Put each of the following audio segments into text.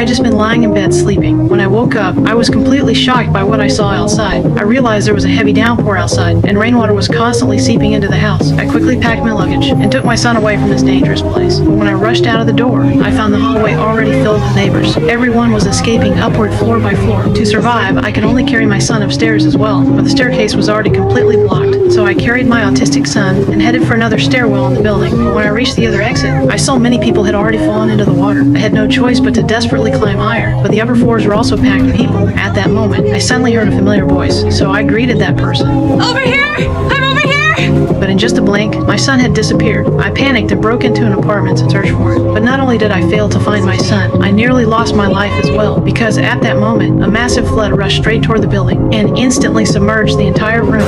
had just been lying in bed sleeping. When I woke up, I was completely shocked by what I saw outside. I realized there was a heavy downpour outside, and rainwater was constantly seeping into the house. I quickly packed my luggage and took my son away from this dangerous place. But when I rushed out of the door, I found the hallway already filled with neighbors. Everyone was escaping upward floor by floor. To survive, I could only carry my son upstairs as well, but the staircase was already completely blocked. So I carried my autistic son and headed for another stairwell in the building. But when I reached the other exit, I saw many people had already fallen into the water. I had no choice but to desperately climb higher, but the upper floors were also packed with people. At that moment, I suddenly heard a familiar voice, so I greeted that person. Over here! I'm over here! But in just a blink, my son had disappeared. I panicked and broke into an apartment to search for him. But not only did I fail to find my son, I nearly lost my life as well, because at that moment, a massive flood rushed straight toward the building and instantly submerged the entire room.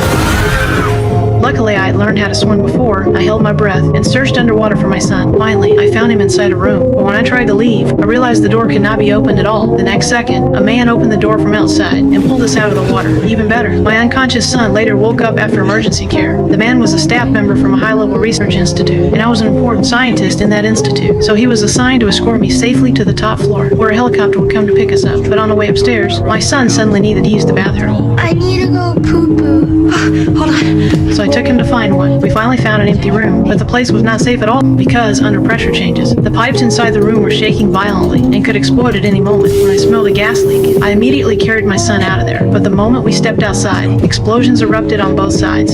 Luckily, I had learned how to swim before. I held my breath and searched underwater for my son. Finally, I found him inside a room. But when I tried to leave, I realized the door could not be opened at all. The next second, a man opened the door from outside and pulled us out of the water. Even better, my unconscious son later woke up after emergency care. The man was a staff member from a high-level research institute, and I was an important scientist in that institute. So he was assigned to escort me safely to the top floor, where a helicopter would come to pick us up. But on the way upstairs, my son suddenly needed to use the bathroom. I need to go poo-poo. Hold on. So I took him to find one. We finally found an empty room, but the place was not safe at all because under pressure changes, the pipes inside the room were shaking violently and could explode at any moment. When I smelled a gas leak, I immediately carried my son out of there. But the moment we stepped outside, explosions erupted on both sides.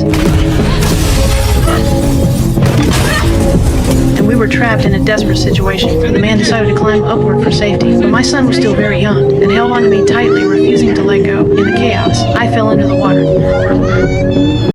And we were trapped in a desperate situation. The man decided to climb upward for safety, but my son was still very young and held onto me tightly, refusing to let go. In the chaos, I fell into the water.